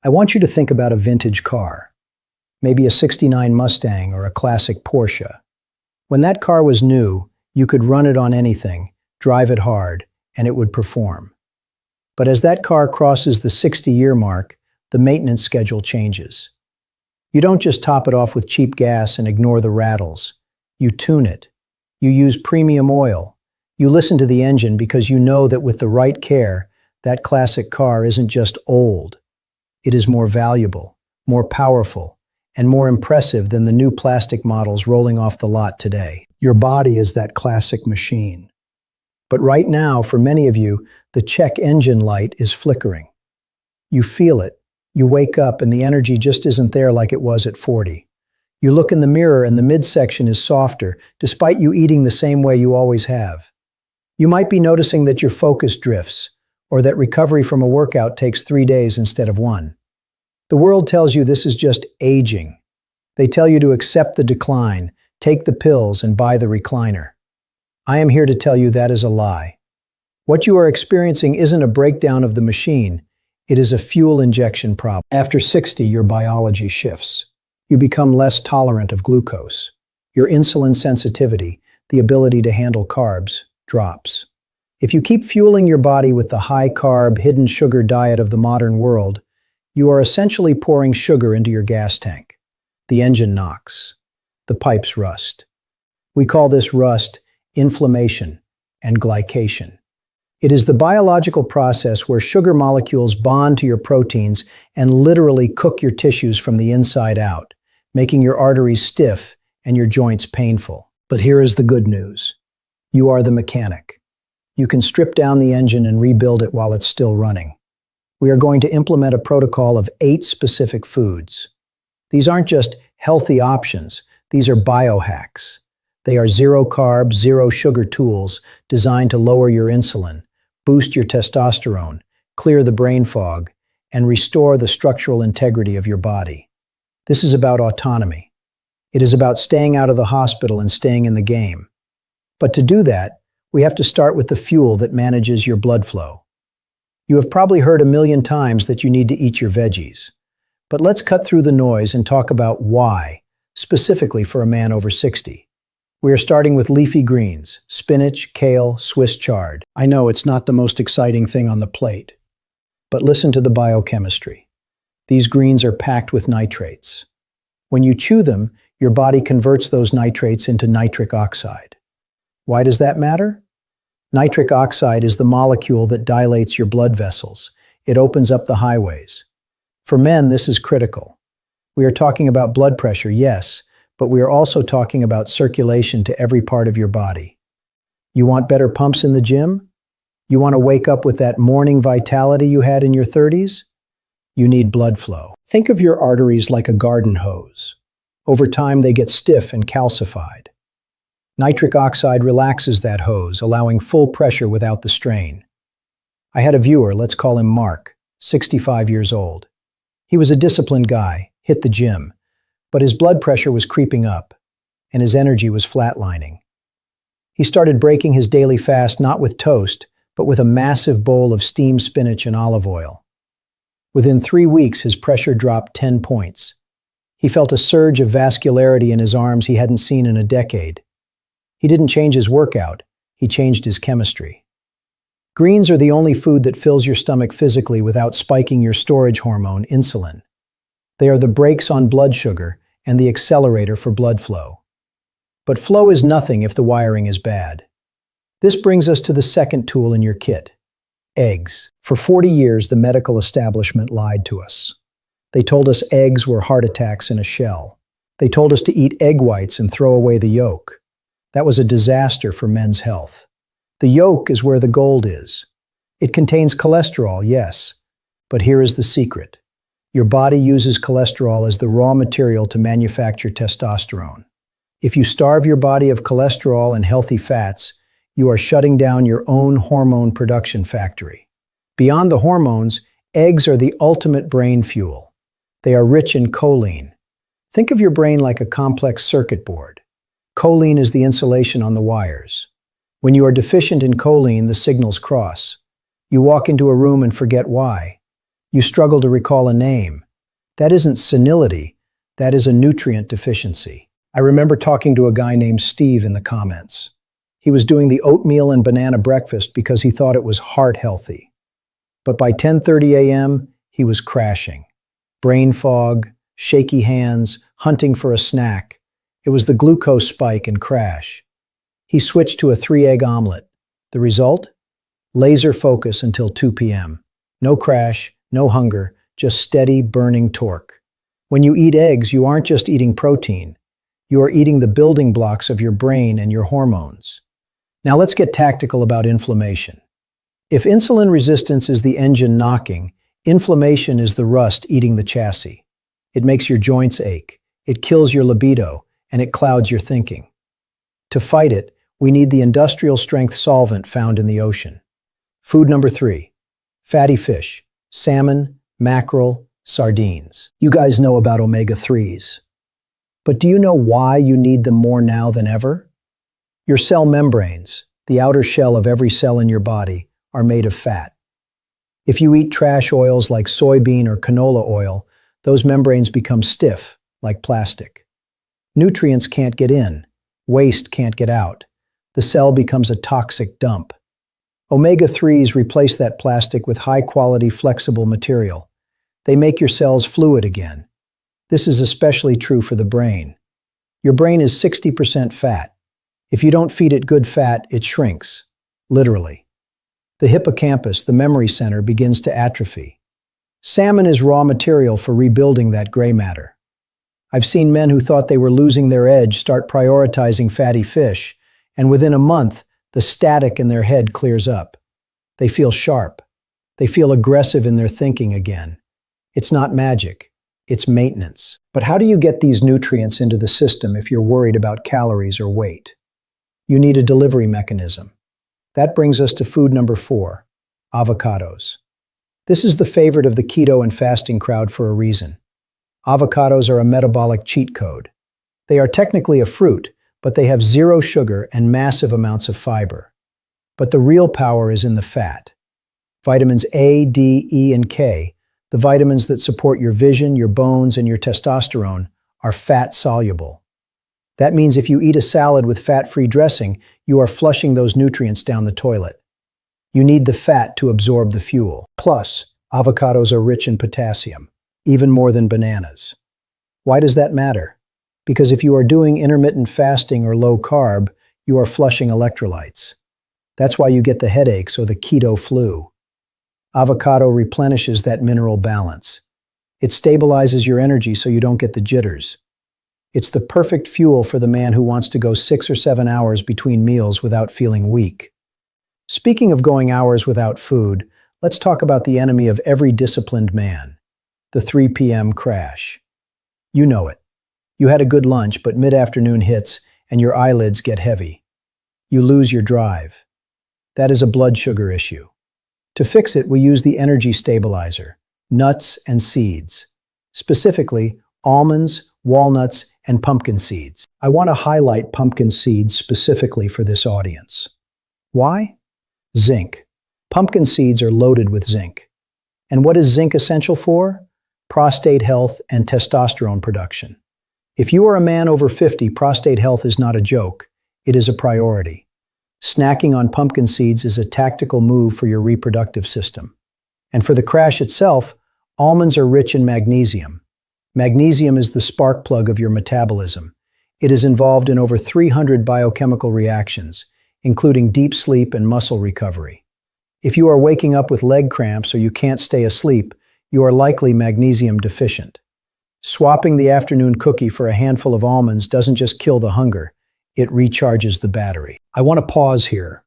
I want you to think about a vintage car, maybe a '69 Mustang or a classic Porsche. When that car was new, you could run it on anything, drive it hard, and it would perform. But as that car crosses the 60-year mark, the maintenance schedule changes. You don't just top it off with cheap gas and ignore the rattles. You tune it. You use premium oil. You listen to the engine because you know that with the right care, that classic car isn't just old. It is more valuable, more powerful, and more impressive than the new plastic models rolling off the lot today. Your body is that classic machine. But right now, for many of you, the check engine light is flickering. You feel it. You wake up and the energy just isn't there like it was at 40. You look in the mirror and the midsection is softer, despite you eating the same way you always have. You might be noticing that your focus drifts, or that recovery from a workout takes 3 days instead of 1. The world tells you this is just aging. They tell you to accept the decline, take the pills, and buy the recliner. I am here to tell you that is a lie. What you are experiencing isn't a breakdown of the machine, it is a fuel injection problem. After 60, your biology shifts. You become less tolerant of glucose. Your insulin sensitivity, the ability to handle carbs, drops. If you keep fueling your body with the high-carb, hidden sugar diet of the modern world, you are essentially pouring sugar into your gas tank. The engine knocks. The pipes rust. We call this rust inflammation and glycation. It is the biological process where sugar molecules bond to your proteins and literally cook your tissues from the inside out, making your arteries stiff and your joints painful. But here is the good news. You are the mechanic. You can strip down the engine and rebuild it while it's still running. We are going to implement a protocol of 8 specific foods. These aren't just healthy options, these are biohacks. They are zero-carb, zero-sugar tools designed to lower your insulin, boost your testosterone, clear the brain fog, and restore the structural integrity of your body. This is about autonomy. It is about staying out of the hospital and staying in the game. But to do that, we have to start with the fuel that manages your blood flow. You have probably heard a million times that you need to eat your veggies. But let's cut through the noise and talk about why, specifically for a man over 60. We are starting with leafy greens, spinach, kale, Swiss chard. I know it's not the most exciting thing on the plate, but listen to the biochemistry. These greens are packed with nitrates. When you chew them, your body converts those nitrates into nitric oxide. Why does that matter? Nitric oxide is the molecule that dilates your blood vessels. It opens up the highways. For men, this is critical. We are talking about blood pressure, yes, but we are also talking about circulation to every part of your body. You want better pumps in the gym? You want to wake up with that morning vitality you had in your 30s? You need blood flow. Think of your arteries like a garden hose. Over time, they get stiff and calcified. Nitric oxide relaxes that hose, allowing full pressure without the strain. I had a viewer, let's call him Mark, 65 years old. He was a disciplined guy, hit the gym, but his blood pressure was creeping up, and his energy was flatlining. He started breaking his daily fast not with toast, but with a massive bowl of steamed spinach and olive oil. Within 3 weeks, his pressure dropped 10 points. He felt a surge of vascularity in his arms he hadn't seen in a decade. He didn't change his workout, he changed his chemistry. Greens are the only food that fills your stomach physically without spiking your storage hormone, insulin. They are the brakes on blood sugar and the accelerator for blood flow. But flow is nothing if the wiring is bad. This brings us to the second tool in your kit, eggs. For 40 years, the medical establishment lied to us. They told us eggs were heart attacks in a shell. They told us to eat egg whites and throw away the yolk. That was a disaster for men's health. The yolk is where the gold is. It contains cholesterol, yes, but here is the secret. Your body uses cholesterol as the raw material to manufacture testosterone. If you starve your body of cholesterol and healthy fats, you are shutting down your own hormone production factory. Beyond the hormones, eggs are the ultimate brain fuel. They are rich in choline. Think of your brain like a complex circuit board. Choline is the insulation on the wires. When you are deficient in choline, the signals cross. You walk into a room and forget why. You struggle to recall a name. That isn't senility, that is a nutrient deficiency. I remember talking to a guy named Steve in the comments. He was doing the oatmeal and banana breakfast because he thought it was heart healthy. But by 10:30 a.m., he was crashing. Brain fog, shaky hands, hunting for a snack. It was the glucose spike and crash. He switched to a 3-egg omelet. The result? Laser focus until 2 p.m. No crash, no hunger, just steady, burning torque. When you eat eggs, you aren't just eating protein. You are eating the building blocks of your brain and your hormones. Now let's get tactical about inflammation. If insulin resistance is the engine knocking, inflammation is the rust eating the chassis. It makes your joints ache, it kills your libido, and it clouds your thinking. To fight it, we need the industrial strength solvent found in the ocean. Food number 3, fatty fish, salmon, mackerel, sardines. You guys know about omega-3s. But do you know why you need them more now than ever? Your cell membranes, the outer shell of every cell in your body, are made of fat. If you eat trash oils like soybean or canola oil, those membranes become stiff, like plastic. Nutrients can't get in, waste can't get out. The cell becomes a toxic dump. Omega-3s replace that plastic with high-quality, flexible material. They make your cells fluid again. This is especially true for the brain. Your brain is 60% fat. If you don't feed it good fat, it shrinks, literally. The hippocampus, the memory center, begins to atrophy. Salmon is raw material for rebuilding that gray matter. I've seen men who thought they were losing their edge start prioritizing fatty fish, and within a month, the static in their head clears up. They feel sharp. They feel aggressive in their thinking again. It's not magic. It's maintenance. But how do you get these nutrients into the system if you're worried about calories or weight? You need a delivery mechanism. That brings us to food number 4, avocados. This is the favorite of the keto and fasting crowd for a reason. Avocados are a metabolic cheat code. They are technically a fruit, but they have 0 sugar and massive amounts of fiber. But the real power is in the fat. Vitamins A, D, E, and K, the vitamins that support your vision, your bones, and your testosterone, are fat-soluble. That means if you eat a salad with fat-free dressing, you are flushing those nutrients down the toilet. You need the fat to absorb the fuel. Plus, avocados are rich in potassium, even more than bananas. Why does that matter? Because if you are doing intermittent fasting or low carb, you are flushing electrolytes. That's why you get the headaches or the keto flu. Avocado replenishes that mineral balance. It stabilizes your energy so you don't get the jitters. It's the perfect fuel for the man who wants to go 6 or 7 hours between meals without feeling weak. Speaking of going hours without food, let's talk about the enemy of every disciplined man, the 3 p.m. crash. You know it. You had a good lunch, but mid-afternoon hits and your eyelids get heavy. You lose your drive. That is a blood sugar issue. To fix it, we use the energy stabilizer, nuts and seeds. Specifically, almonds, walnuts, and pumpkin seeds. I want to highlight pumpkin seeds specifically for this audience. Why? Zinc. Pumpkin seeds are loaded with zinc. And what is zinc essential for? Prostate health and testosterone production. If you are a man over 50, prostate health is not a joke. It is a priority. Snacking on pumpkin seeds is a tactical move for your reproductive system. And for the crash itself, almonds are rich in magnesium. Magnesium is the spark plug of your metabolism. It is involved in over 300 biochemical reactions, including deep sleep and muscle recovery. If you are waking up with leg cramps or you can't stay asleep, you are likely magnesium deficient. Swapping the afternoon cookie for a handful of almonds doesn't just kill the hunger, it recharges the battery. I want to pause here.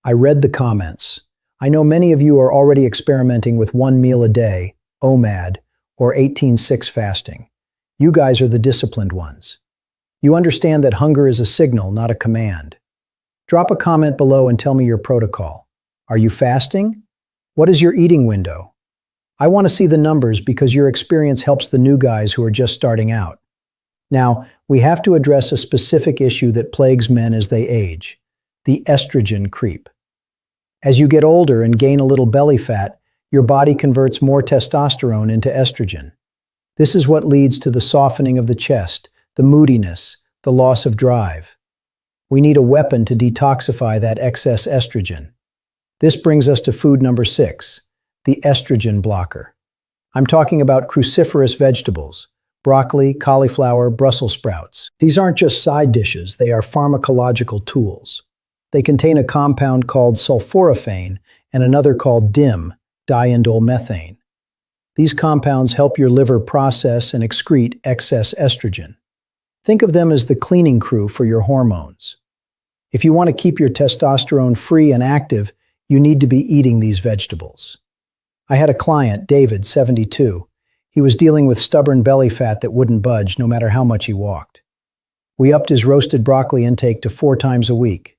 I read the comments. I know many of you are already experimenting with 1 meal a day, OMAD, or 18-6 fasting. You guys are the disciplined ones. You understand that hunger is a signal, not a command. Drop a comment below and tell me your protocol. Are you fasting? What is your eating window? I want to see the numbers because your experience helps the new guys who are just starting out. Now, we have to address a specific issue that plagues men as they age, the estrogen creep. As you get older and gain a little belly fat, your body converts more testosterone into estrogen. This is what leads to the softening of the chest, the moodiness, the loss of drive. We need a weapon to detoxify that excess estrogen. This brings us to food number 6, the estrogen blocker. I'm talking about cruciferous vegetables, broccoli, cauliflower, Brussels sprouts. These aren't just side dishes, they are pharmacological tools. They contain a compound called sulforaphane and another called DIM, diindolylmethane. These compounds help your liver process and excrete excess estrogen. Think of them as the cleaning crew for your hormones. If you want to keep your testosterone free and active, you need to be eating these vegetables. I had a client, David, 72. He was dealing with stubborn belly fat that wouldn't budge no matter how much he walked. We upped his roasted broccoli intake to 4 times a week.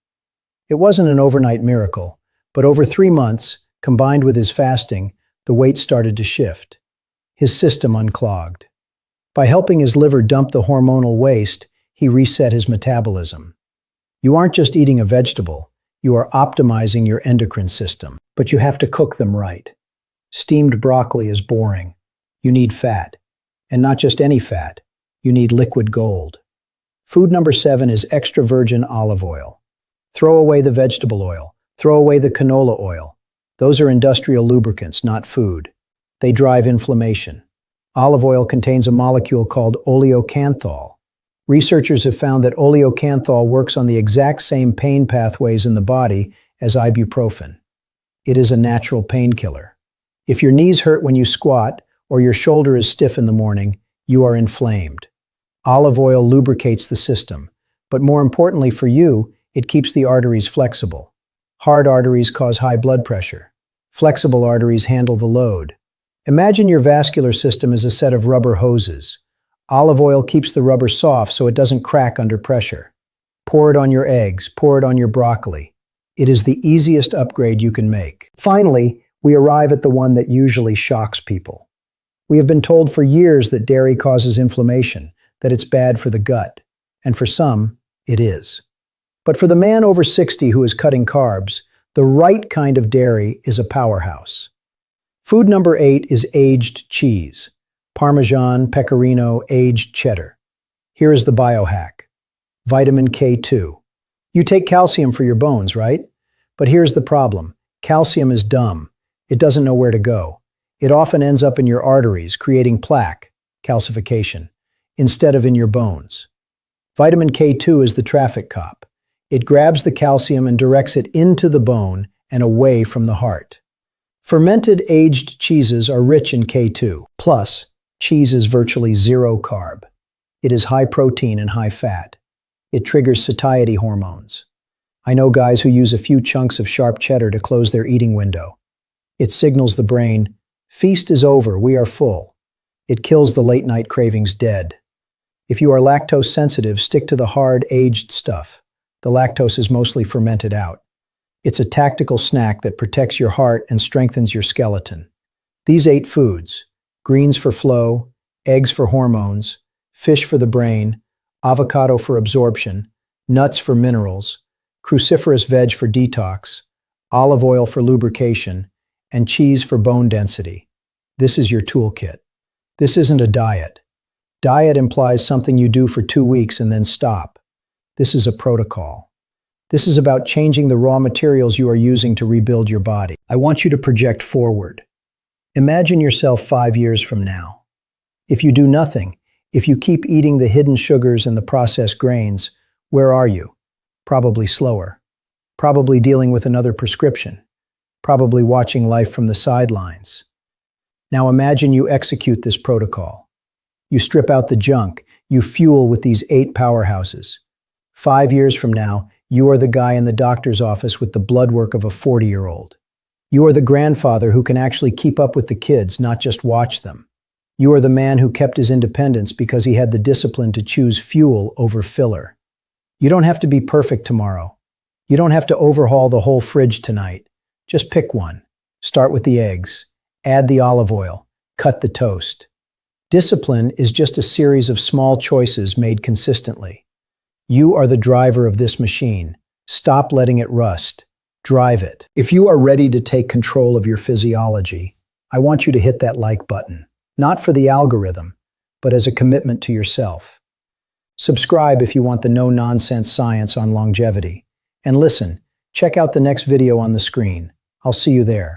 It wasn't an overnight miracle, but over 3 months, combined with his fasting, the weight started to shift. His system unclogged. By helping his liver dump the hormonal waste, he reset his metabolism. You aren't just eating a vegetable, you are optimizing your endocrine system, but you have to cook them right. Steamed broccoli is boring. You need fat. And not just any fat. You need liquid gold. Food number 7 is extra virgin olive oil. Throw away the vegetable oil. Throw away the canola oil. Those are industrial lubricants, not food. They drive inflammation. Olive oil contains a molecule called Oleocanthal. Researchers have found that Oleocanthal works on the exact same pain pathways in the body as ibuprofen. It is a natural painkiller. If your knees hurt when you squat or your shoulder is stiff in the morning, you are inflamed. Olive oil lubricates the system, but more importantly for you, it keeps the arteries flexible. Hard arteries cause high blood pressure. Flexible arteries handle the load. Imagine your vascular system as a set of rubber hoses. Olive oil keeps the rubber soft so it doesn't crack under pressure. Pour it on your eggs, pour it on your broccoli. It is the easiest upgrade you can make. Finally, we arrive at the one that usually shocks people. We have been told for years that dairy causes inflammation, that it's bad for the gut, and for some, it is. But for the man over 60 who is cutting carbs, the right kind of dairy is a powerhouse. Food number 8 is aged cheese. Parmesan, Pecorino, aged cheddar. Here is the biohack. Vitamin K2. You take calcium for your bones, right? But here's the problem. Calcium is dumb. It doesn't know where to go. It often ends up in your arteries, creating plaque, calcification, instead of in your bones. Vitamin K2 is the traffic cop. It grabs the calcium and directs it into the bone and away from the heart. Fermented aged cheeses are rich in K2. Plus, cheese is virtually zero carb. It is high protein and high fat. It triggers satiety hormones. I know guys who use a few chunks of sharp cheddar to close their eating window. It signals the brain, feast is over, we are full. It kills the late-night cravings dead. If you are lactose sensitive, stick to the hard, aged stuff. The lactose is mostly fermented out. It's a tactical snack that protects your heart and strengthens your skeleton. These 8 foods, greens for flow, eggs for hormones, fish for the brain, avocado for absorption, nuts for minerals, cruciferous veg for detox, olive oil for lubrication, and cheese for bone density. This is your toolkit. This isn't a diet. Diet implies something you do for 2 weeks and then stop. This is a protocol. This is about changing the raw materials you are using to rebuild your body. I want you to project forward. Imagine yourself 5 years from now. If you do nothing, if you keep eating the hidden sugars and the processed grains, where are you? Probably slower. Probably dealing with another prescription. Probably watching life from the sidelines. Now imagine you execute this protocol. You strip out the junk. You fuel with these 8 powerhouses. 5 years from now, you are the guy in the doctor's office with the blood work of a 40-year-old. You are the grandfather who can actually keep up with the kids, not just watch them. You are the man who kept his independence because he had the discipline to choose fuel over filler. You don't have to be perfect tomorrow. You don't have to overhaul the whole fridge tonight. Just pick one. Start with the eggs. Add the olive oil. Cut the toast. Discipline is just a series of small choices made consistently. You are the driver of this machine. Stop letting it rust. Drive it. If you are ready to take control of your physiology, I want you to hit that like button, not for the algorithm, but as a commitment to yourself. Subscribe if you want the no-nonsense science on longevity. And listen, check out the next video on the screen. I'll see you there.